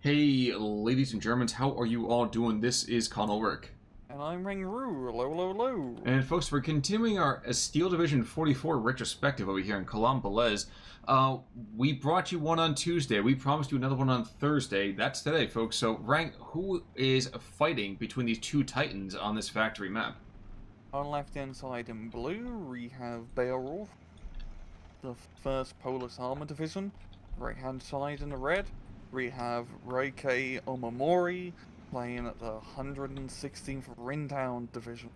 Hey, ladies and Germans, how are you all doing? This is Collombelles. And I'm Ringroo, low, low, low. And folks, we're continuing our Steel Division 44 retrospective over here in Collombelles. We brought you one on Tuesday. We promised you another one on Thursday. That's today, folks. So, rank who is fighting between these two titans on this factory map? On left-hand side in blue, we have Beowulf, the 1st Polish Armor Division. Right-hand side in the red, we have YKOnamori playing at the 116th Windhund Division.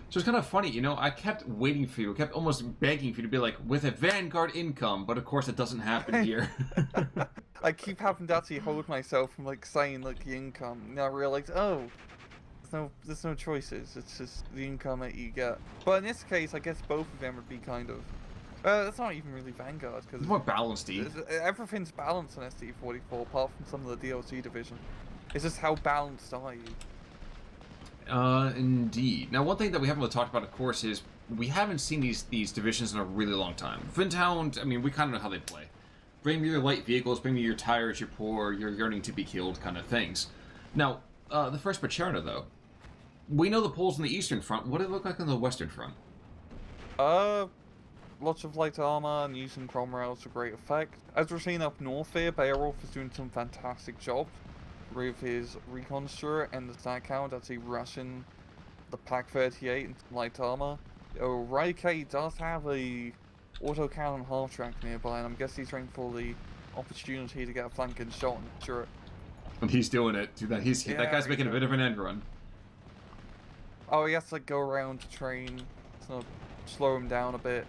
So it's kind of funny, you know, I kept waiting for you. I kept almost begging for you to be like, with a Vanguard income, but of course it doesn't happen here. I keep having to actually hold myself from saying the income. Now I realize, oh, there's no choices. It's just the income that you get. But in this case, I guess both of them would be kind of. That's not even really Vanguard because It's more balanced. Everything's balanced on SD44 apart from some of the DLC division. It's just how balanced are you? Indeed. Now, one thing that we haven't really talked about, of course, is we haven't seen these divisions in a really long time. Windhound, I mean, we kind of know how they play. Bring me your light vehicles, bring me your tires, your poor, your yearning to be killed kind of things. Now, the first Pacerna, though. We know the Poles on the Eastern Front. What do they look like on the Western Front? Lots of light armor and using Cromwells to great effect. As we're seeing up north here, Beowulf is doing some fantastic jobs with his recon turret and the stat count as he rushing the Pack 38 into light armor. Raike does have a auto cannon half track nearby, and I'm guessing he's trying for the opportunity to get a flanking shot on the turret. And he's doing it. That guy's making a bit of an end run. Oh, he has to go around to train, so slow him down a bit.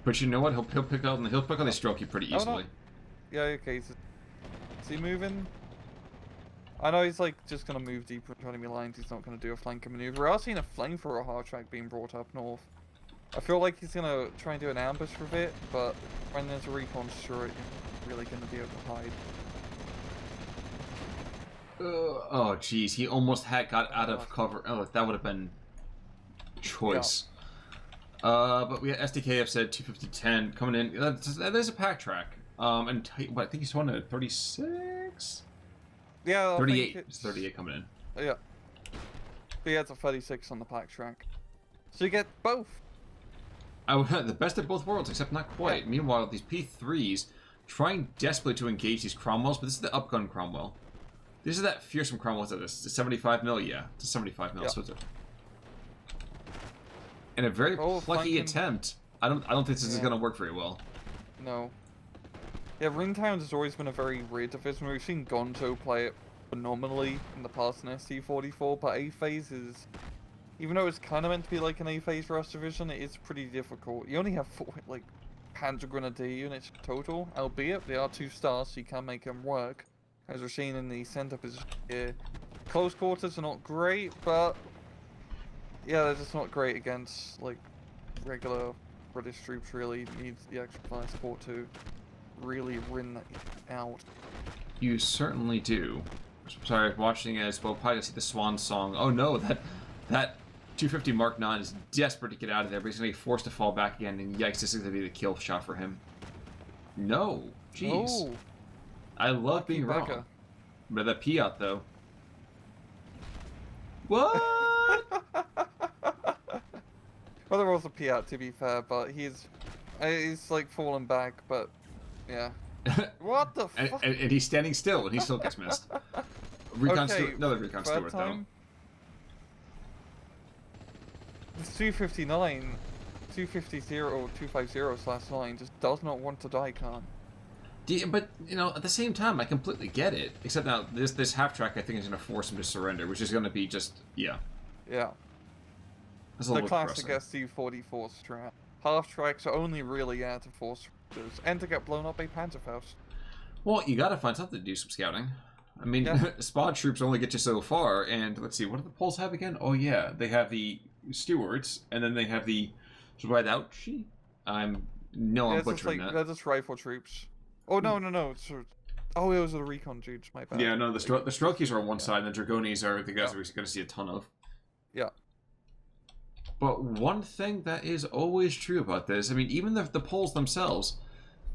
But you know what? He'll pick out the stroke you pretty easily. No. Yeah, okay. Is he moving? I know he's just gonna move deeper into enemy lines. He's not gonna do a flanking maneuver. I've seen a flamethrower hard track being brought up north. I feel like he's gonna try and do an ambush with it, but when there's a recon turret, you're really gonna be able to hide. Oh, jeez. He almost got out of cover. Oh, that would have been choice. Yeah. But we SDKF said 250-10 coming in. There's a pack track. And I think he's on at 36? Yeah, 38. It's 38 coming in. Yeah. But yeah, it's a 36 on the pack track. So you get both. The best of both worlds, except not quite. Yeah. Meanwhile, these P3s trying desperately to engage these Cromwells, but this is the upgun Cromwell. This is that fearsome Cromwell. What's this? It's 75 mil? Yeah, it's a 75 mil. Yeah. So it's in a very plucky attempt. I don't think this is gonna work very well. No. Yeah, Ringtown has always been a very weird division. We've seen Gonzo play it phenomenally in the past in SD44, but A-Phase is... Even though it's kind of meant to be like an A-Phase rush division, it is pretty difficult. You only have 4, Panzer Grenadier units total, albeit they are 2 stars, so you can make them work. As we're seeing in the center position here. Close quarters are not great, but... Yeah, they're just not great against, regular British troops, really. Needs the extra fire support to really win that out. You certainly do. Sorry, watching it as well, probably to see the Swan Song. Oh no, that 250 Mark 9 is desperate to get out of there, but he's going to be forced to fall back again, and yikes, this is going to be the kill shot for him. No. Jeez. Oh. I love being wrong. But that Piat, though. What? Well, there was a Piat, to be fair, but he's falling back, but yeah. What the fuck? And he's standing still, and he still gets missed. Recon Stewart, another Recon Stewart, though. This 259, 250 or 250/9 just does not want to die, Khan. But, you know, at the same time, I completely get it. Except now, this half-track, I think, is going to force him to surrender, which is going to be just, yeah. Yeah. The classic SD44 strat. Half-tracks are only really to force surrenders, and to get blown up by Panzerfaust. Well, you got to find something to do some scouting. I mean, spot troops only get you so far, and let's see, what do the Poles have again? Oh, yeah, they have the Stewards, and then they have the Zwajdowski? I'm butchering that. They're just rifle troops. Oh, no. Oh, it was the recon dudes, my bad. Yeah, no, the Strokies are on one side, and the Dragonis are the guys that we're going to see a ton of. Yeah. But one thing that is always true about this, I mean, even the Poles themselves,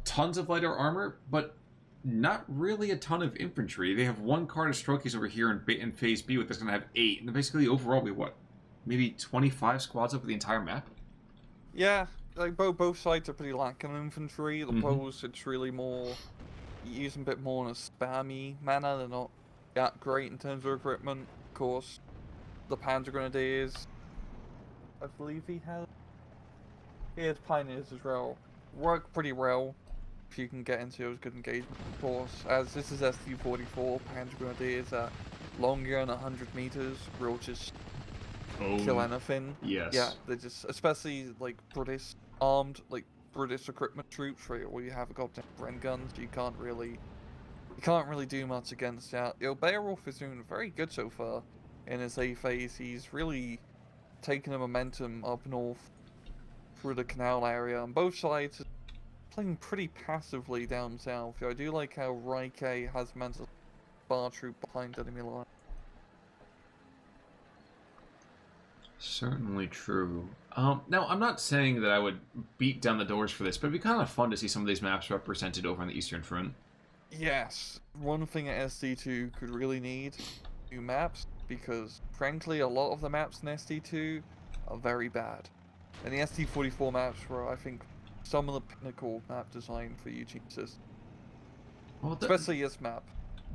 tons of lighter armor, but not really a ton of infantry. They have one card of Strokies over here in Phase B, with that's going to have 8. And basically, overall, we what? Maybe 25 squads over the entire map? Yeah, like both sides are pretty lacking in infantry. The Poles, it's really more you use them a bit more in a spammy manner. They're not that great in terms of equipment. Of course, the Panzer Grenadiers, I believe he has Pioneers as well. Work pretty well if you can get into those good engagement, of course. As this is ST-44, Panzer Grenadiers at longer than 100 meters, will just kill anything. Yes. Yeah, they just, especially like British armed, like British equipment troops, right? Where you have a goddamn Bren guns, you can't really do much against that. You know, Beowulf is doing very good so far in his A phase. He's really taking the momentum up north through the canal area, and both sides are playing pretty passively down south. I do like how YK has managed a bar troop behind enemy line. Certainly true. Now, I'm not saying that I would beat down the doors for this, but it'd be kind of fun to see some of these maps represented over on the Eastern Front. Yes, one thing at SD2 could really need new maps, because frankly a lot of the maps in SD2 are very bad. And the SD44 maps were, I think, some of the pinnacle map design for Eugene system. Well, Especially this map.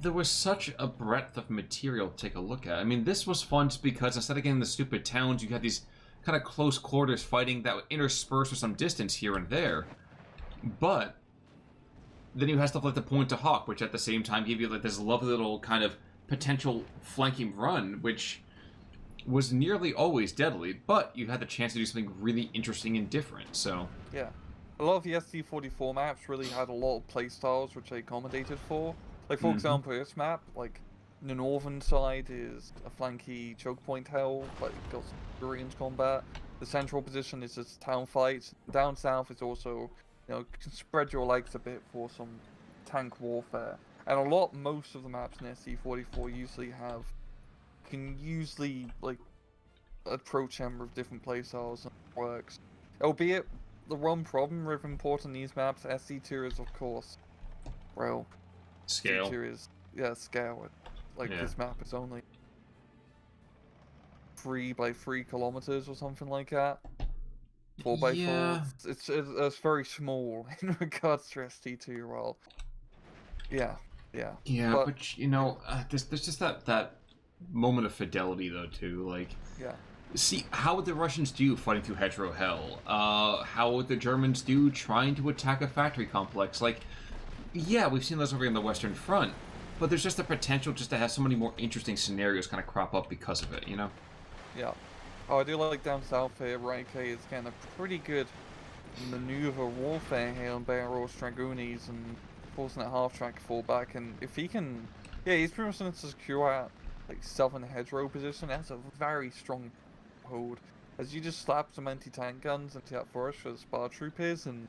There was such a breadth of material to take a look at. I mean, this was fun just because instead of getting the stupid towns, you had these kind of close quarters fighting that would intersperse with some distance here and there. But then you had stuff like the Point to Hawk, which at the same time gave you like this lovely little kind of potential flanking run, which was nearly always deadly, but you had the chance to do something really interesting and different, so... Yeah. A lot of the SD44 maps really had a lot of playstyles which they accommodated for. Like, for example, this map, like, the northern side is a flanky choke point hell, but it got some range combat. The central position is just town fights. Down south is also, you know, you can spread your legs a bit for some tank warfare. And most of the maps in SD44 usually can usually, like, approach them with different playstyles and it works. Albeit, the one problem with importing these maps, SD2 is, of course, well... Scale. Scale. Like, this map is only 3 by 3 kilometers or something like that. 4 by 4. It's very small in regards to SD2, well. Yeah, but you know, there's just that moment of fidelity, though, too. Like, see, how would the Russians do fighting through hedgerow hell? How would the Germans do trying to attack a factory complex? Like, yeah, we've seen those over in the Western Front, but there's just the potential just to have so many more interesting scenarios kind of crop up because of it, you know? Yeah. Oh, I do like down south here, YK is kind of pretty good maneuver warfare here on Beowulf's Dragoonies and forcing that half-track fallback, and if he can... Yeah, he's pretty much going to secure that, like, southern hedgerow position. That's a very strong hold. As you just slap some anti-tank guns into that forest where the spar troop is, and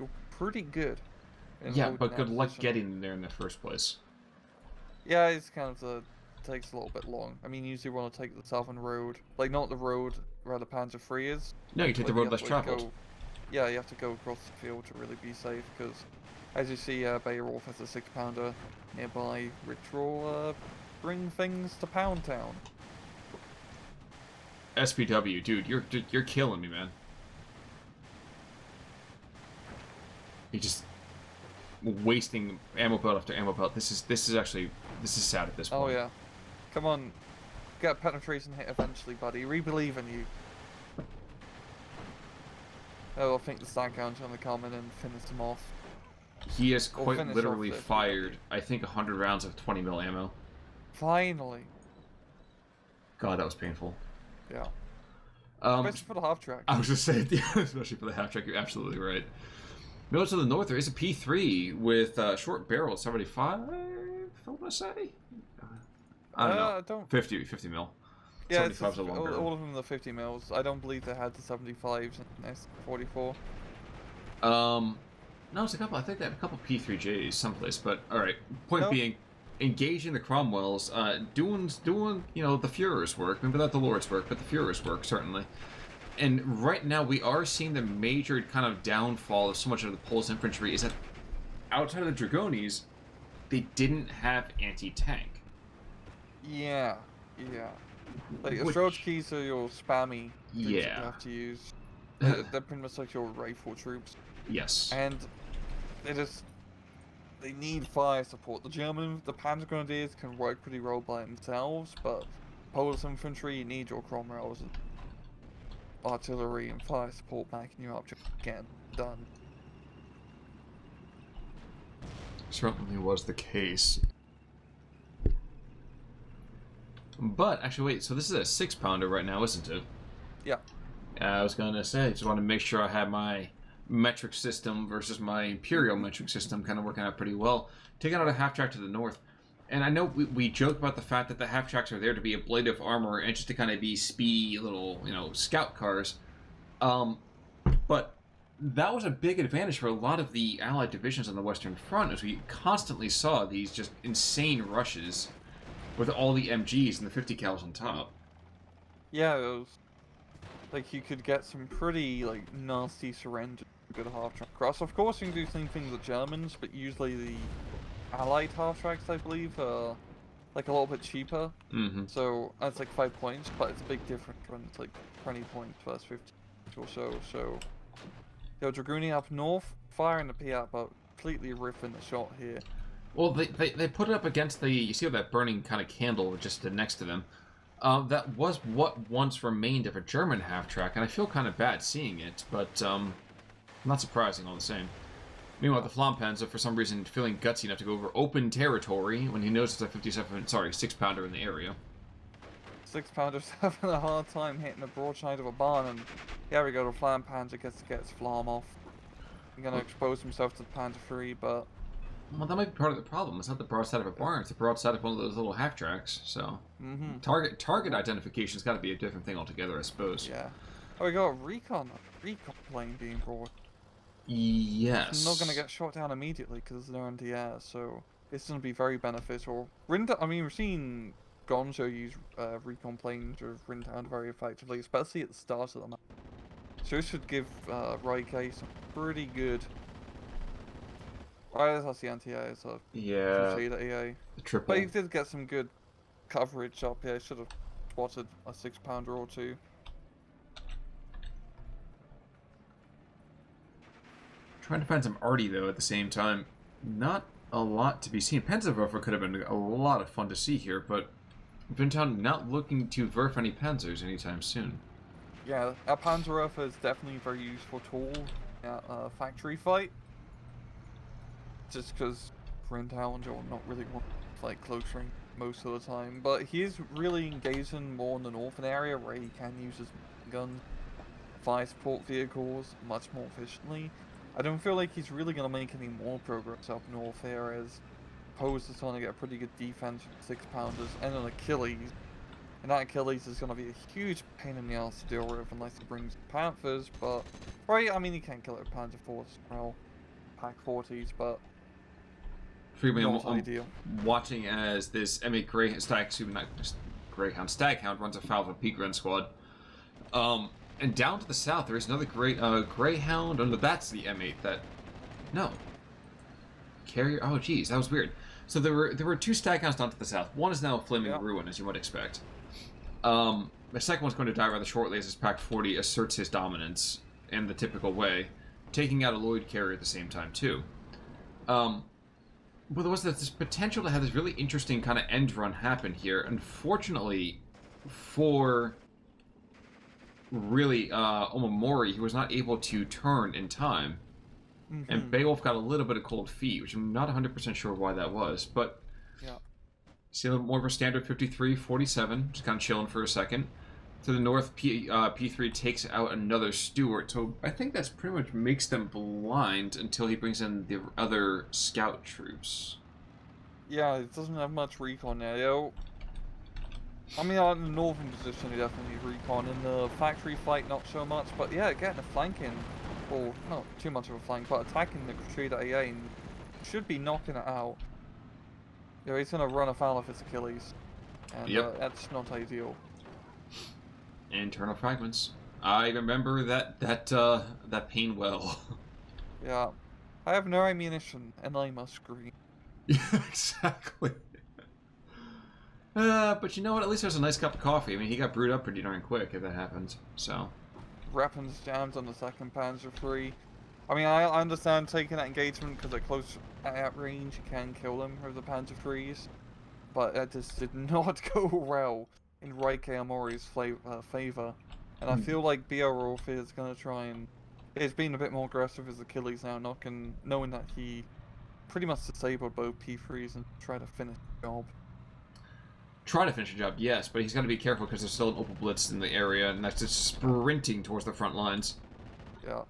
you're pretty good. Yeah, but good luck getting there in the first place. Yeah, it's kind of takes a little bit long. I mean, usually you want to take the southern road, like not the road where the Panzer III is. No, you take the road less traveled. Yeah, you have to go across the field to really be safe, because as you see, Beowulf has a 6-pounder nearby, which will bring things to Pound Town. SPW, dude, you're killing me, man. You're just wasting ammo belt after ammo belt. This is sad at this point. Oh yeah, come on, get a penetration hit eventually, buddy. We believe in you. Oh, I think the Stag Hound's gonna come in and finish him off. He has quite literally fired, I think, 100 rounds of 20 mil ammo. Finally. God, that was painful. Yeah. Especially for the half track. I was just saying, especially for the half track. You're absolutely right. Middle to the north, there is a P3 with short barrel, 75, I want to say? I don't know. 50 mil. Yeah, it's just, all of them are the 50 mils. I don't believe they had the 75s in S44. No, it's a couple. I think they have a couple P3Js someplace. But all right. Point being, engaging the Cromwells, doing you know, the Führer's work. Maybe not the Lord's work, but the Führer's work certainly. And right now we are seeing the major kind of downfall of so much of the Polish infantry is that outside of the Dragonis, they didn't have anti-tank. Yeah, yeah. Like, Which- approach keys are your spammy things that you Yeah. have to use. They're pretty much like your rifle troops. Yes. And they need fire support. The Panzer Grenadiers can work pretty well by themselves, but Polish infantry need your Cromwells, artillery, and fire support backing you up to get it done. Certainly was the case. But, actually, wait, so this is a 6-pounder right now, isn't it? Yeah. I was going to say, just want to make sure I had my metric system versus my Imperial metric system kind of working out pretty well. Taking out a half-track to the north. And I know we joke about the fact that the half-tracks are there to be ablative armor and just to kind of be speedy little, scout cars. But that was a big advantage for a lot of the Allied divisions on the Western Front, as we constantly saw these just insane rushes with all the MGs and the 50 cals on top. Yeah, it was, like, you could get some pretty, like, nasty surrenders with a half-track cross. Of course, you can do the same thing with the Germans, but usually the Allied half-tracks, I believe, are, like, a little bit cheaper. Mm-hmm. So, that's like 5 points, but it's a big difference when it's, like, 20 points versus 50 or so. So, Dragooning up north, firing the P out, but completely riffing the shot here. Well, they put it up against you see that burning kind of candle just next to them. That was what once remained of a German half-track, and I feel kind of bad seeing it, but not surprising all the same. Meanwhile, the Flampanzer, for some reason, feeling gutsy enough to go over open territory when he knows it's a 6-pounder in the area. 6-pounder's having a hard time hitting the broadside of a barn, and here we go, the Flampanzer gets to get his Flam off. He's going to expose himself to the Panzer III, but... Well, that might be part of the problem. It's not the broadside of a barn, it's the broadside of one of those little half-tracks, so... Mm-hmm. Target identification's got to be a different thing altogether, I suppose. Yeah. Oh, we got a recon plane being brought. Yes. It's not going to get shot down immediately because they're in the air, so it's going to be very beneficial. I mean, we've seen Gonzo use recon planes or Rintown very effectively, especially at the start of the map. So this should give YK some pretty good... Right, that's the anti-air, so yeah, the EA. the triple. But he did get some good coverage up here. Should have spotted a 6-pounder or two. Trying to find some arty, though, at the same time. Not a lot to be seen. Panzerwerfer could have been a lot of fun to see here, but Windhund not looking to Werf any Panzers anytime soon. Yeah, a Panzerwerfer is definitely a very useful tool at a factory fight. Just because Windhund will not really want to fight close range most of the time. But he is really engaging more in the northern area where he can use his guns, fire support vehicles much more efficiently. I don't feel like he's really going to make any more progress up north here, as opposed to trying to get a pretty good defense with 6-pounders and an Achilles. And that Achilles is going to be a huge pain in the ass to deal with unless he brings Panthers, but... Right, I mean, he can kill it with Panzer IV as well, Pack 40s, but... Not ideal. Watching as this M8 Greyhound Staghound runs afoul of a Peak-Run squad. And down to the south, there is another great Greyhound. Oh, no, that's the M8 that... No. Carrier... Oh, geez, that was weird. So there were 2 Staghounds down to the south. One is now a flaming ruin, as you might expect. The second one's going to die rather shortly as his Pack 40 asserts his dominance in the typical way, taking out a Lloyd carrier at the same time, too. But there was this potential to have this really interesting kind of end run happen here. Unfortunately, for really Omamori, he was not able to turn in time. Mm-hmm. And Beowulf got a little bit of cold feet, which I'm not 100% sure why that was. But yeah, see a little more of a standard 53-47, just kind of chilling for a second. To the north, P3 takes out another Stuart, so I think that's pretty much makes them blind until he brings in the other scout troops. Yeah, it doesn't have much recon there, yo. I mean, in the northern position, he definitely recon. In the factory fight, not so much, but yeah, getting a flanking, or not too much of a flank, but attacking the Crusader AA should be knocking it out. Yeah, he's gonna run afoul of his Achilles, and that's not ideal. Internal fragments. I remember that pain well. Yeah. I have no ammunition, and I must scream. Yeah, exactly. But you know what? At least there's a nice cup of coffee. I mean, he got brewed up pretty darn quick if that happens. So. Weapons jams on the second Panzer III. I mean, I understand taking that engagement because at close at range you can kill them with the Panzer IIIs, but that just did not go well in YKOnamori's favor. And I feel like Beowulf is gonna try and is being a bit more aggressive as Achilles now, knowing that he pretty much disabled both P3s and try to finish the job. Try to finish the job, yes, but he's got to be careful because there's still an Opal Blitz in the area, and that's just sprinting towards the front lines. Yeah.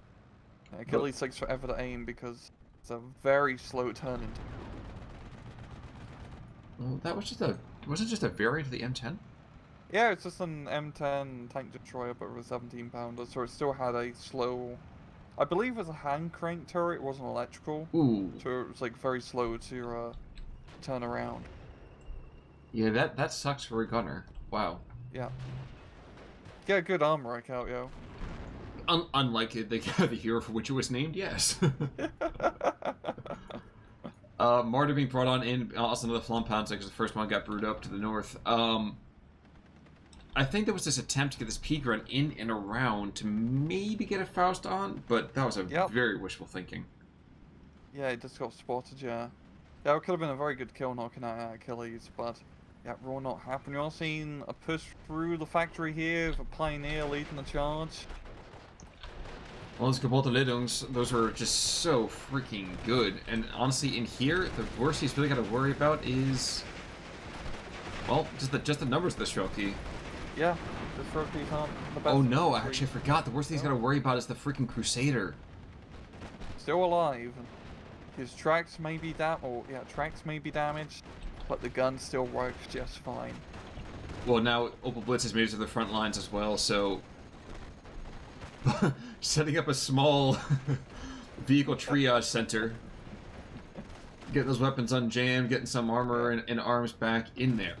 Achilles takes forever to aim because it's a very slow turn. Well, that was wasn't just a variant of the M10? Yeah, it's just an M10 tank destroyer, but with a 17-pounder, so it still had a slow. I believe it was a hand crank turret. It wasn't electrical. Ooh. So it was like very slow to turn around. Yeah, that sucks for a gunner. Wow. Yeah. Get good armor right out, yo. Unlike the hero for which it was named, yes. Martyr being brought on in, also another Flampanzer because the first one got brewed up to the north. I think there was this attempt to get this peak run in and around to maybe get a Faust on, but that was a very wishful thinking. Yeah, it just got spotted, yeah. Yeah, it could have been a very good kill knocking out Achilles, but yeah, will not happen. You're all seeing a push through the factory here with a Pioneer leading the charge. Well, those Collombelles, those were just so freaking good. And honestly, in here, the worst he's really got to worry about is, well, just the numbers of the stroke key. Yeah, the stroke keys aren't the best. Oh no, I actually forgot. The worst thing he's got to worry about is the freaking Crusader. Still alive. His tracks may be tracks may be damaged, but the gun still works just fine. Well, now Opal Blitz has made it to the front lines as well, so setting up a small vehicle triage center, getting those weapons unjammed, getting some armor and arms back in there.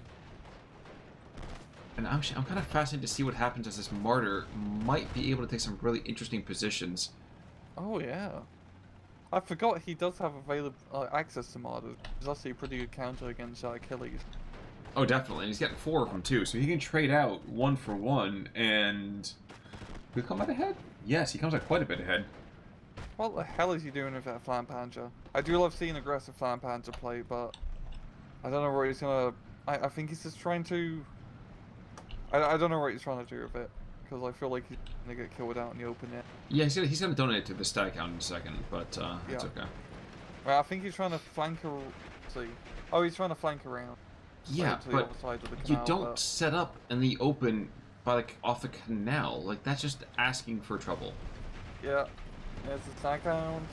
And actually, I'm kind of fascinated to see what happens as this Martyr might be able to take some really interesting positions. Oh yeah. I forgot he does have available access to Martyrs. He's actually a pretty good counter against Achilles. Oh, definitely. And he's getting 4 of them, too. So he can trade out 1 for 1, and he'll come out ahead? Yes, he comes out quite a bit ahead. What the hell is he doing with that Flampanzer? I do love seeing aggressive Flampanzer play, but I don't know where he's gonna. I think he's just trying to. I don't know what he's trying to do with it, because I feel like he's gonna get killed out in the open yet. Yeah, he's gonna donate it to the stat count in a second, but it's okay. Well, I think he's trying to flank. See, oh, he's trying to flank around. Yeah, to the but other side of the canal, you don't set up in the open by like off the canal. Like that's just asking for trouble. Yeah, there's the attack down.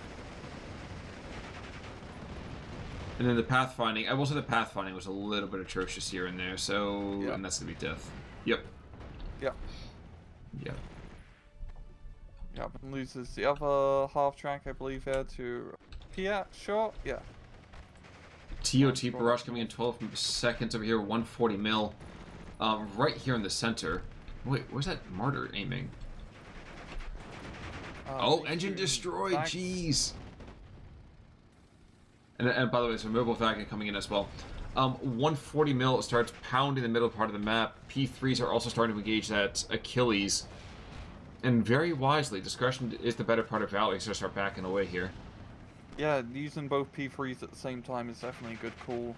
And then the pathfinding. I will say the pathfinding was a little bit atrocious here and there. So and that's gonna be death. Yep. Yep. Yep. Yeah, but loses the other half track, I believe, there to Piat shot. Yeah. TOT barrage coming in 12 seconds over here, 140 mil. Right here in the center. Wait, where's that Martyr aiming? Oh, engine destroyed, jeez. And by the way, there's a mobile wagon coming in as well. 140 mil starts pounding the middle part of the map. P3s are also starting to engage that Achilles. And very wisely, discretion is the better part of valor, so start backing away here. Yeah, using both P3s at the same time is definitely a good call.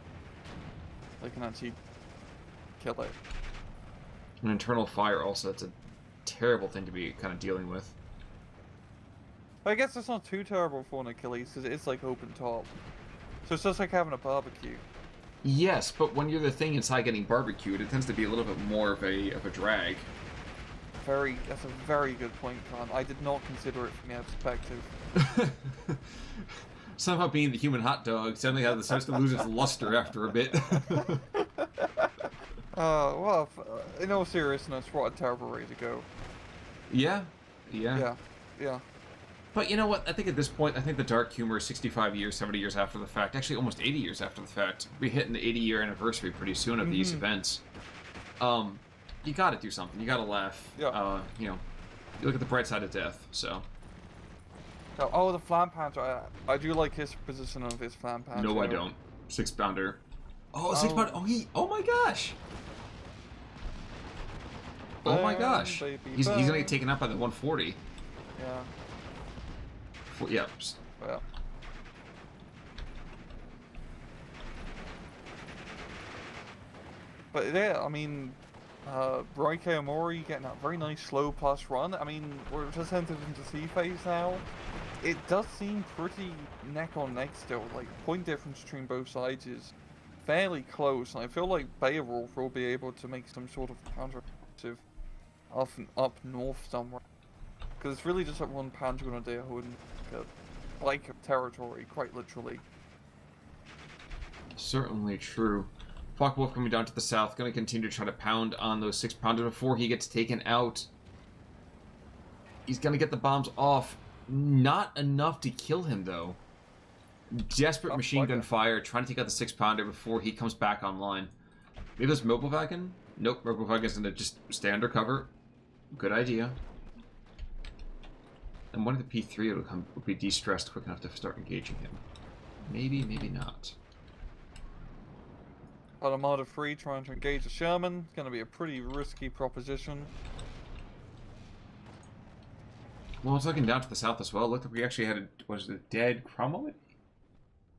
They can actually kill it. An internal fire also, that's a terrible thing to be kind of dealing with. I guess it's not too terrible for an Achilles, because it's like open top. So it's just like having a barbecue. Yes, but when you're the thing inside getting barbecued, it tends to be a little bit more of a drag. That's a very good point, Khan. I did not consider it from your perspective. Somehow being the human hot dog suddenly decides to lose its luster after a bit. Well, in all seriousness, what a terrible way to go. Yeah. Yeah. But you know what? I think at this point, I think the dark humor is 65 years, 70 years after the fact. Actually, almost 80 years after the fact. We'll be hitting the 80-year anniversary pretty soon of these events. You gotta do something. You gotta laugh. Yeah. You know, you look at the bright side of death, so. Oh, the Flam Panther. I do like his position of his Flam Panther. No, I don't. 6-pounder. Oh, Oh. 6-pounder. Oh, oh my gosh. Oh my gosh. Baby, He's gonna get taken out by the 140. Yeah. Yep. Yeah. But yeah, I mean, YKOnamori getting that very nice slow plus run. I mean, we're just entered into C phase now. It does seem pretty neck on neck still. Like, point difference between both sides is fairly close. And I feel like Beowulf will be able to make some sort of counter-offensive up north somewhere. Because it's really just like one Panther on a day holding a blank of territory, quite literally. Certainly true. Wolf coming down to the south, going to continue to try to pound on those 6-pounders before he gets taken out. He's going to get the bombs off. Not enough to kill him, though. Desperate machine gun fire, trying to take out the 6-pounder before he comes back online. Maybe there's mobile wagon? Nope, mobile wagon's going to just stay undercover. Good idea. And one of the P3 will be de-stressed quick enough to start engaging him. Maybe, maybe not. Armada 3 trying to engage a Sherman. It's going to be a pretty risky proposition. Well, it's looking down to the south as well. It looked like we actually had was it a dead Cromwell? It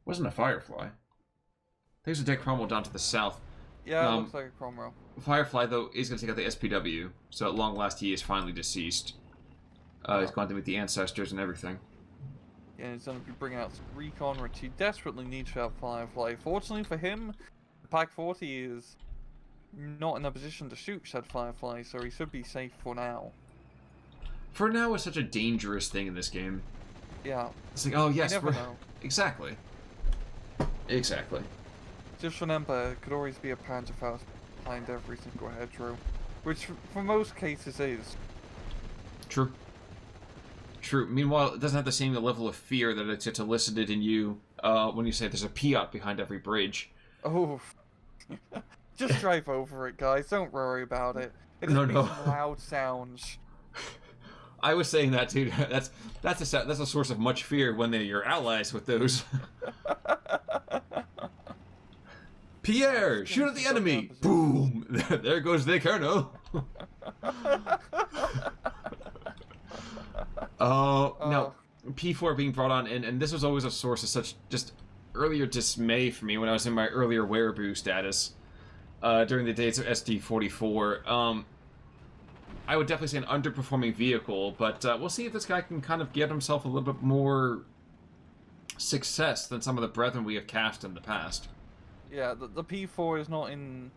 wasn't a Firefly. I think it was a dead Cromwell down to the south. Yeah, it looks like a Cromwell. Firefly, though, is going to take out the SPW, so at long last he is finally deceased. He's gone to meet the ancestors and everything. Yeah, he's going to be bringing out some recon, which he desperately needs to have Firefly. Fortunately for him, Pack 40 is not in a position to shoot said Firefly, so he should be safe for now. For now, it's such a dangerous thing in this game. Yeah. It's like, oh yes, we're... know. Exactly. Exactly. Just remember, it could always be a Panzerfaust behind every single hedgerow, which for most cases is. True. True. Meanwhile, it doesn't have the same level of fear that it's elicited in you when you say there's a Piat behind every bridge. Oh. Just drive over it, guys. Don't worry about it. It just No. makes loud sounds. I was saying that too. That's a source of much fear when they're your allies with those. Pierre, shoot at the enemy! Boom! There goes the colonel. No. P4 being brought on in, and this was always a source of such just earlier dismay for me when I was in my earlier wereaboo status during the days of SD44. I would definitely say an underperforming vehicle, but we'll see if this guy can kind of get himself a little bit more success than some of the brethren we have cast in the past. Yeah, the P4 is not in...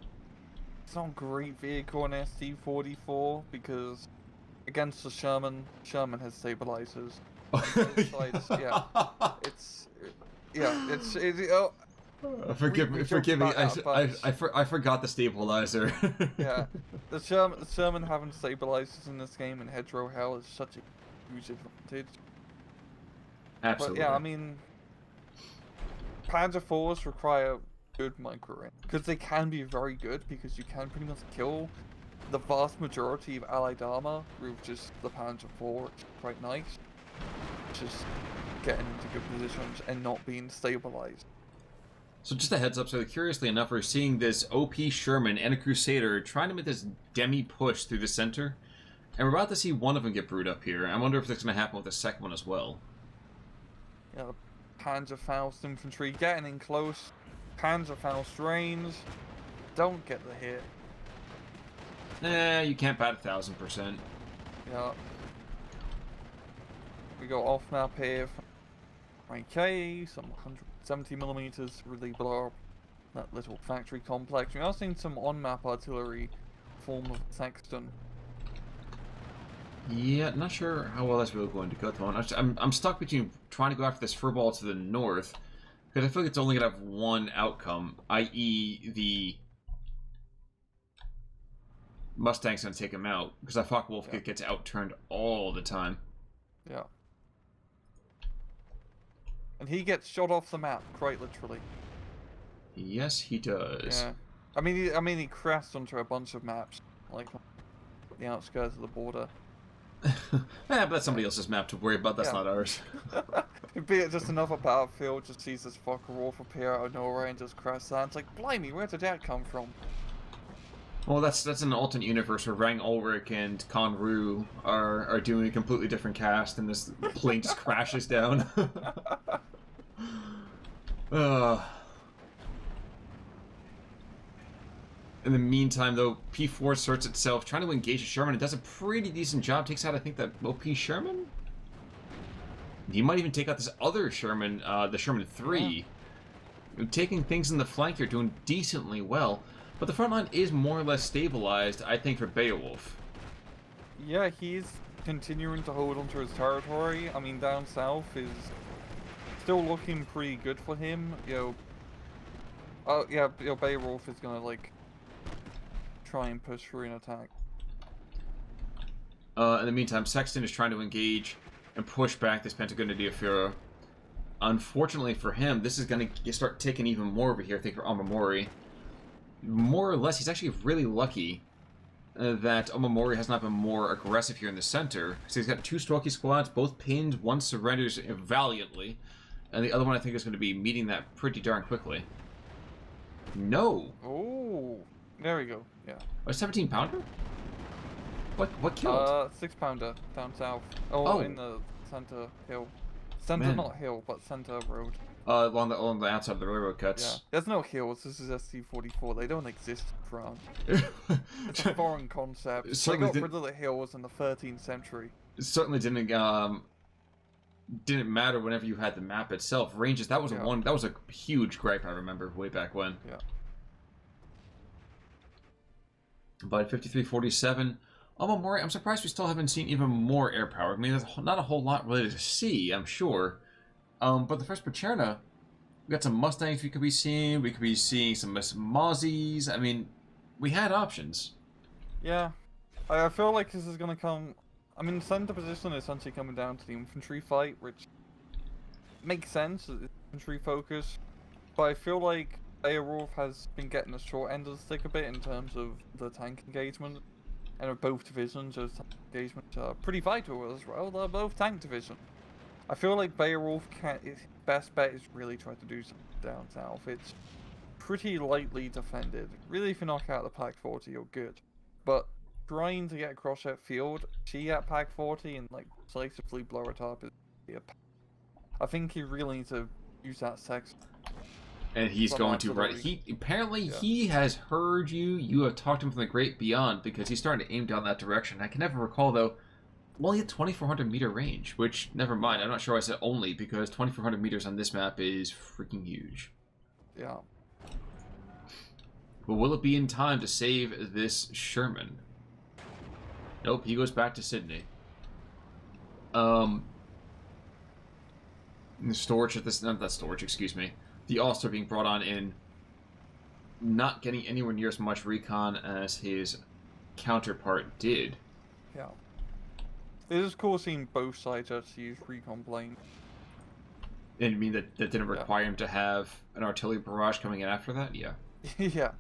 It's not a great vehicle in SD44 because against the Sherman has stabilizers. Yeah, forgive me. I forgot the stabilizer. Yeah, the Sherman having stabilizers in this game and hedgerow hell is such a huge advantage. Absolutely. But yeah, I mean, Panzer IVs require good micro because they can be very good because you can pretty much kill the vast majority of allied armor with just the Panzer IV, which is quite nice. Just getting into good positions and not being stabilized. So just a heads up, so curiously enough, we're seeing this OP Sherman and a Crusader trying to make this demi-push through the center. And we're about to see one of them get brewed up here. I wonder if that's going to happen with the second one as well. Yeah, the Panzerfaust infantry getting in close. Panzerfaust range. Don't get the hit. You can't bat 1,000%. Yeah. We go off map here from YK, some 170mm really blow up that little factory complex. We are seeing some on-map artillery form of Sexton. Yeah, not sure how well that's really going to go though. I'm stuck between trying to go after this furball to the north, because I feel like it's only going to have one outcome, i.e. the Mustang's going to take him out, because that Focke-Wulf gets outturned all the time. Yeah. And he gets shot off the map, quite literally. Yes, he does. Yeah. I mean, he crashed onto a bunch of maps, like on the outskirts of the border. but that's somebody else's map to worry about. That's Yeah. not ours. Be it just another battlefield, just sees this fucker wolf appear out of nowhere and just crash that. It's like, blimey, where did that come from? Well, that's an alternate universe where Rang Ulrich and Conru are doing a completely different cast, and this plane just crashes down. In the meantime, though, P4 asserts itself, trying to engage a Sherman. It does a pretty decent job. Takes out, I think, that OP Sherman? He might even take out this other Sherman, the Sherman 3. Yeah. Taking things in the flank here, doing decently well. But the front line is more or less stabilized, I think, for Beowulf. Yeah, he's continuing to hold onto his territory. I mean, down south is still looking pretty good for him. Beowulf is gonna, like, try and push through an attack. In the meantime, Sexton is trying to engage and push back this Pentagon de Diafira. Unfortunately for him, this is going to start taking even more over here, I think, for Omamori. More or less, he's actually really lucky that Omamori has not been more aggressive here in the center. So he's got 2 Stalky squads, both pinned, one surrenders valiantly, and the other one I think is going to be meeting that pretty darn quickly. No! Oh, there we go, yeah. A 17-pounder? What killed? 6-pounder down south. Oh, in the center hill. Center, not hill, but center road. Along the outside of the railroad cuts. Yeah, there's no hills. This is SC-44. They don't exist in France. It's a foreign concept. They got rid of the hills in the 13th century. It certainly didn't matter whenever you had the map itself. Ranges, that was that was a huge gripe I remember way back when. Yeah. But 53-47. Omamori, I'm surprised we still haven't seen even more air power. I mean, there's not a whole lot really to see, I'm sure. But the first Pacerna, we got some Mustangs we could be seeing. We could be seeing some Mozzies. I mean, we had options. Yeah. I feel like this is going to come... I mean, center position is essentially coming down to the infantry fight, which makes sense. It's infantry focus. But I feel like Beowulf has been getting the short end of the stick a bit in terms of the tank engagement. And of both divisions, those tank engagements are pretty vital as well. They're both tank divisions. I feel like Beowulf his best bet is really try to do something down south. It's pretty lightly defended. Really, if you knock out the Pack 40, you're good. But trying to get across that field, see that Pack 40 and like decisively blow it up is I think you really need to use that sex. And he's going to, right? He has heard you. You have talked to him from the great beyond because he's starting to aim down that direction. I can never recall though. Well, he had 2,400 meter range, which, never mind, I'm not sure I said only, because 2,400 meters on this map is freaking huge. Yeah. But will it be in time to save this Sherman? Nope, he goes back to Sydney. The storage at this, not that storage, excuse me. The All-Star being brought on in, not getting anywhere near as much recon as his counterpart did. Yeah. It is cool seeing both sides actually use recon planes. And you mean that didn't require him to have an artillery barrage coming in after that? Yeah. Yeah.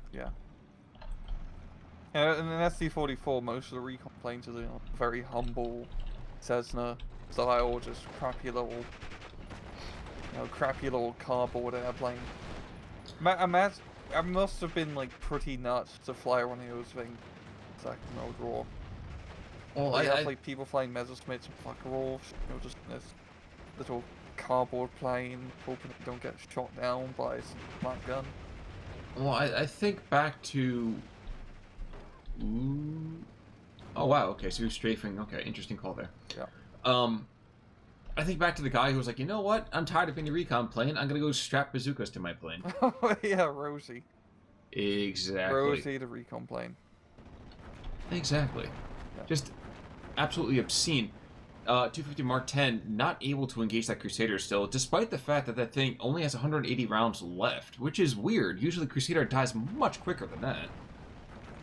And in SC-44, most of the recon planes are very humble Cessna style, just crappy little cardboard airplane. I must have been like pretty nuts to fly one of those things. Second World War. Well, I have like people flying Messerschmitts and Focke-Wulfs, just in this little cardboard plane, hoping it don't get shot down by some flat gun. Well, I think back to... Oh, wow, okay, so he was strafing. Okay, interesting call there. Yeah. I think back to the guy who was like, you know what? I'm tired of being a recon plane. I'm going to go strap bazookas to my plane. Oh, yeah, Rosie. Exactly. Rosie the recon plane. Exactly. Yeah. Just absolutely obscene. 250 Mark 10 not able to engage that Crusader still, despite the fact that that thing only has 180 rounds left, which is weird. Usually Crusader dies much quicker than that.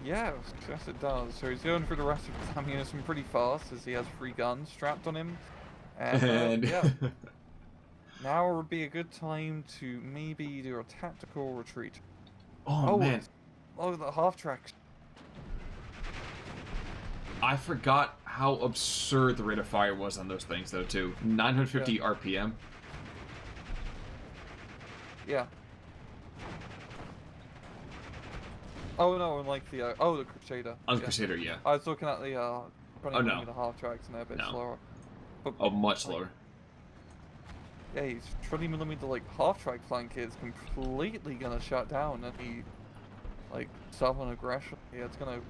Yeah, yes it does. So he's going through the rest of his ammunition pretty fast as he has 3 guns strapped on him. And yeah. Now would be a good time to maybe do a tactical retreat. Oh man. Oh, the half tracks. I forgot how absurd the rate of fire was on those things, though, too. 950 RPM. Yeah. Oh no, and like the the Crusader. On Crusader, yeah. I was looking at the 20mm half tracks and they're a bit No. slower. But, Oh, much slower. yeah, his 20mm like half track flank is completely gonna shut down any like southern aggression. Yeah, it's gonna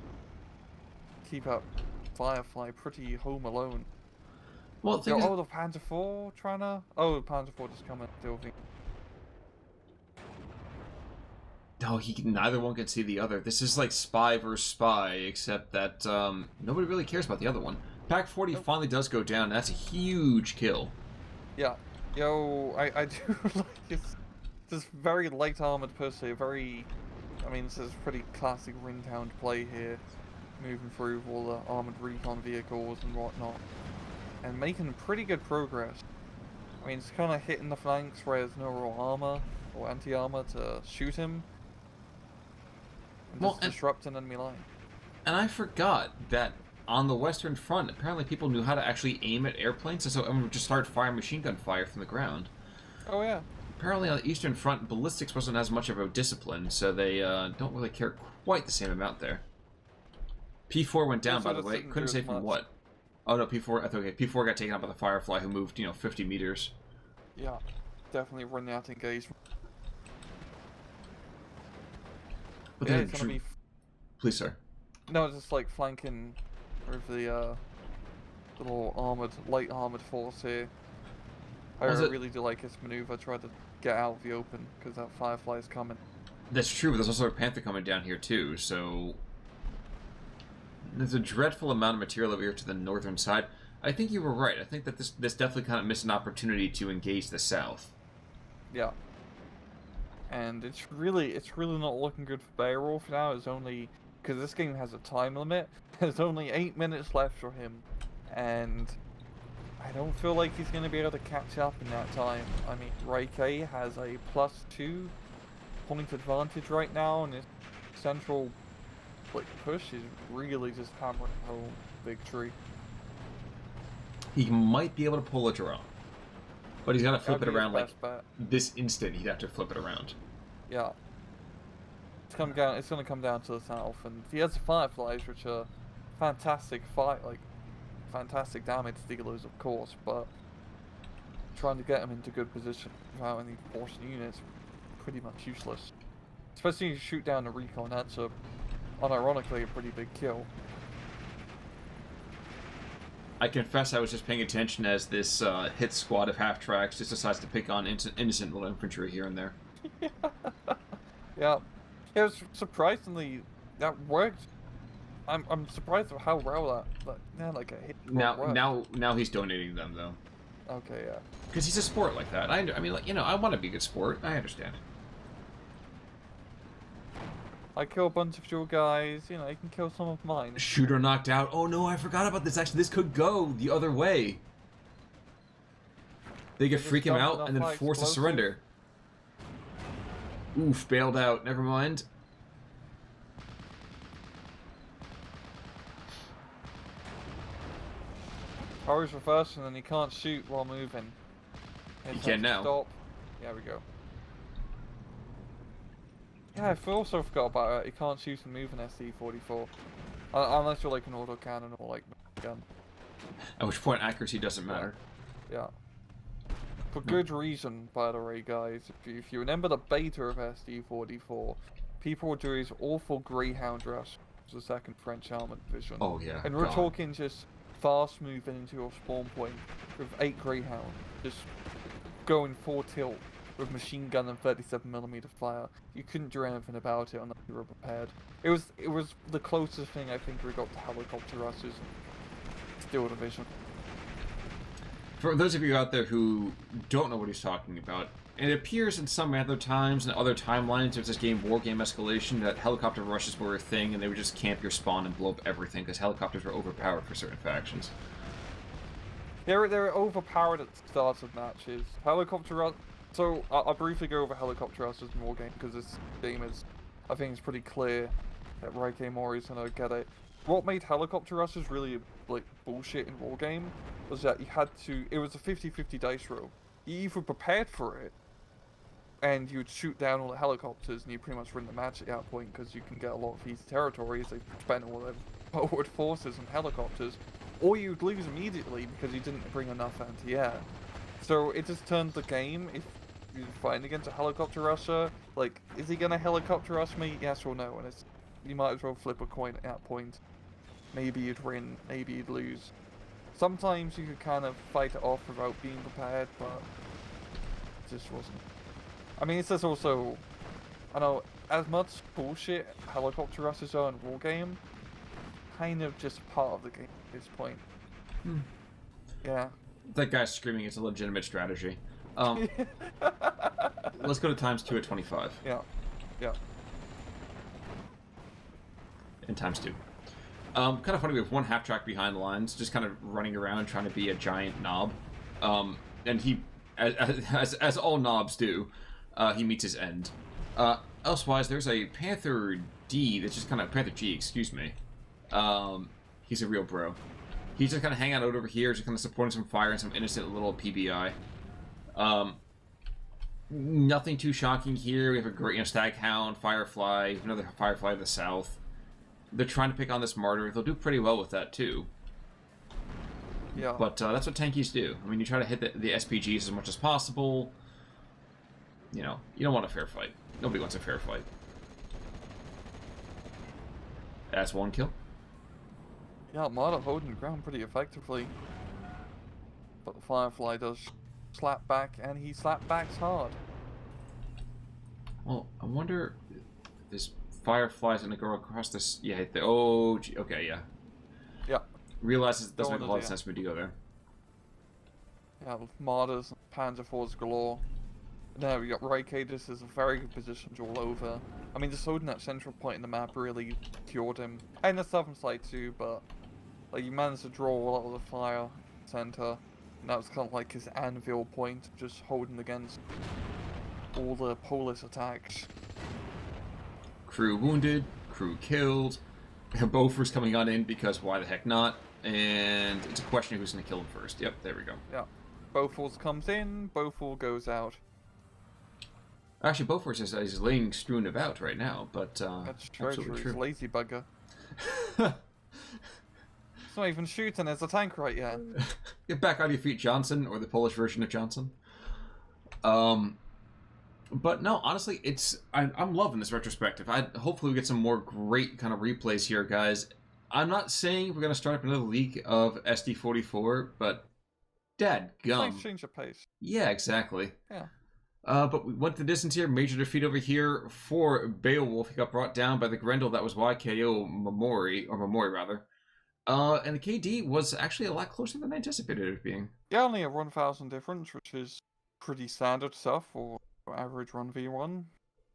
keep up Firefly pretty home alone. Well, the thing is, the Panzer IV trying to. Oh, the Panzer IV just coming. no, neither one can see the other. This is like spy versus spy, except that nobody really cares about the other one. Pack 40 finally does go down. That's a huge kill. Yeah. Yo, I do like this very light armored per se. Very. I mean, this is pretty classic Ringtown play here. Moving through all the armored recon vehicles and whatnot. And making pretty good progress. I mean, it's kind of hitting the flanks where there's no real armor or anti-armor to shoot him. And just disrupting enemy line. And I forgot that on the Western Front, apparently people knew how to actually aim at airplanes, and so everyone would just start firing machine gun fire from the ground. Oh, yeah. Apparently on the Eastern Front, ballistics wasn't as much of a discipline, so they don't really care quite the same amount there. P4 went down, by the way. Couldn't say from what. Oh no, P4. Okay, P4 got taken out by the Firefly, who moved 50 meters. Yeah, definitely running out engagement. But yeah, then, it's gonna be. Please, sir. No, just like flanking with the little light armored force here. I really do like his maneuver. Try to get out of the open because that Firefly is coming. That's true, but there's also a Panther coming down here too, so there's a dreadful amount of material over here to the northern side. I think you were right. I think that this definitely kind of missed an opportunity to engage the south. Yeah. And it's really not looking good for Beowulf now. It's only because this game has a time limit. There's only 8 minutes left for him, and I don't feel like he's going to be able to catch up in that time. I mean, YK has a +2 point advantage right now, and his central push is really just hammering home victory. He might be able to pull a draw, but he's got to flip it around like bet. this instant. He'd have to flip it around. Yeah. It's going to come down to the south, and he has the Fireflies, which are fantastic fantastic damage dealers, of course, but trying to get them into good position without any forcing units pretty much useless. Especially if you shoot down the recon, that's unironically a pretty big kill. I confess I was just paying attention as this hit squad of half-tracks just decides to pick on innocent little infantry here and there. Yeah. It was surprisingly, that worked. I'm surprised at how well that hit. Now he's donating them though. Okay, yeah. Because he's a sport like that. I mean, like, I want to be a good sport. I understand. I kill a bunch of your guys. You can kill some of mine. Shooter knocked out. Oh no, I forgot about this. Actually, this could go the other way. They could freak him out and then force a surrender. Oof, bailed out. Never mind. Power's reversing and he can't shoot while moving. He can now. Stop. There we go. Yeah, I also forgot about it. You can't shoot and move an SD-44. Unless you're like an autocannon or like gun. At which point accuracy doesn't matter. Yeah. For good reason, by the way, guys. If you remember the beta of SD-44, people would do his awful Greyhound rush, the second French armored division. Oh yeah. And we're talking just fast moving into your spawn point with 8 Greyhound, just going full tilt with machine gun and 37mm fire. You couldn't do anything about it unless you were prepared. It was the closest thing I think we got to helicopter rushes in Steel Division. For those of you out there who don't know what he's talking about, it appears in some other times and other timelines of this game, War Game Escalation, that helicopter rushes were a thing and they would just camp your spawn and blow up everything because helicopters were overpowered for certain factions. They're overpowered at the start of matches. Helicopter rush. So I'll briefly go over helicopter rushes in War Game because this game is, I think, it's pretty clear that YKOnamori is gonna get it. what made helicopter rushes really like bullshit in Wargame was that you had to. It was a 50-50 dice roll. You either prepared for it, and you would shoot down all the helicopters, and you pretty much win the match at that point because you can get a lot of easy territories. They spend all their forward forces on helicopters, or you'd lose immediately because you didn't bring enough anti-air. So it just turns the game if you're fighting against a helicopter rusher. Like, is he gonna helicopter rush me? Yes or no? And it's you might as well flip a coin at that point. Maybe you'd win, maybe you'd lose. Sometimes you could kind of fight it off without being prepared, but it just wasn't. I mean, it's just also, I know, as much bullshit helicopter rushes are in Wargame, kind of just part of the game at this point. Yeah. That guy screaming is a legitimate strategy. Let's go to ×2 at 25. Yeah. Yeah. And ×2. Kind of funny, we have one half track behind the lines, just kind of running around trying to be a giant knob. And he, as all knobs do, he meets his end. Elsewise, there's a Panther D that's just kind of Panther G, excuse me. He's a real bro. He's just kind of hanging out over here, just kind of supporting some fire and some innocent little PBI. Nothing too shocking here. We have a great, Staghound, Firefly, another Firefly to the south. They're trying to pick on this Martyr. They'll do pretty well with that, too. Yeah. But that's what tankies do. I mean, you try to hit the SPGs as much as possible. You know, you don't want a fair fight. Nobody wants a fair fight. That's one kill. Yeah, Martyr holding the ground pretty effectively. But the Firefly does slap back, and he slap backs hard. Well, I wonder if this Firefly's gonna go across this. Yeah, hit the. Oh, gee, okay, yeah. Yeah. Realizes it doesn't Don't make a wanna lot of do sense for me to go there. Yeah, with Martyrs, Panzer IVs galore. Now we got YK. This is a very good position all over. I mean, just holding that central point in the map really cured him. And the southern side too, but like you managed to draw a lot of the fire center. And that was kind of like his anvil point, just holding against all the Polish attacks. Crew wounded, crew killed. Beaufort's coming on in because why the heck not? And it's a question of who's going to kill him first. Yep, there we go. Yeah. Beaufort comes in, Beaufort goes out. Actually, Beaufort says he's laying strewn about right now, but That's very true. true. He's a lazy bugger. It's not even shooting as a tank right yet. Get back on your feet, Johnson, or the Polish version of Johnson. But no, honestly, I'm loving this retrospective. Hopefully we get some more great kind of replays here, guys. I'm not saying we're going to start up another league of SD44, but dadgum. Nice change of pace. Yeah, exactly. Yeah. But we went the distance here. Major defeat over here for Beowulf. He got brought down by the Grendel that was YKOnamori, or Momori rather. And the KD was actually a lot closer than I anticipated it being. Yeah, only a 1,000 difference, which is pretty standard stuff for average 1v1.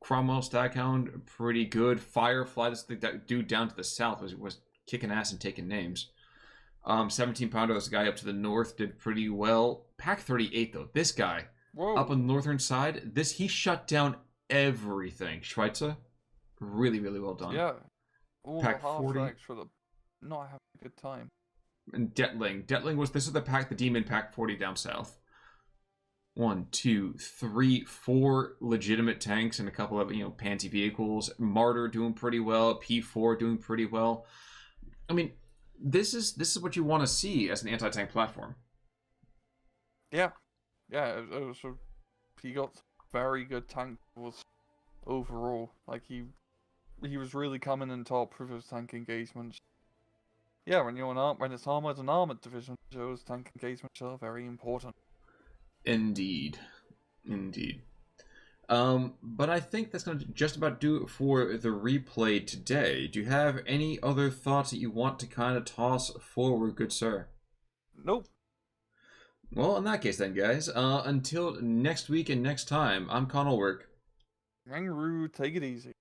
Cromwell, Staghound, pretty good. Firefly, that dude down to the south was kicking ass and taking names. 17 pounder, this guy up to the north did pretty well. Pack 38 though, this guy. Whoa. Up on the northern side, he shut down everything. Schweitzer, really, really well done. Yeah. All Pack the half 40. tracks for the not having a good time. And Detling was, this is the demon pack 40 down south. 1, 2, 3, 4 legitimate tanks and a couple of pansy vehicles. Martyr doing pretty well. P4 doing pretty well. I mean, this is what you want to see as an anti-tank platform. Yeah. Yeah, he got very good tank was overall. Like he was really coming in top with his tank engagements. Yeah, when it's armored and armored division, those tank engagements are very important. Indeed. But I think that's going to just about do it for the replay today. Do you have any other thoughts that you want to kind of toss forward, good sir? Nope. Well, in that case then, guys, until next week and next time, I'm Connell Work. Kangaroo, take it easy.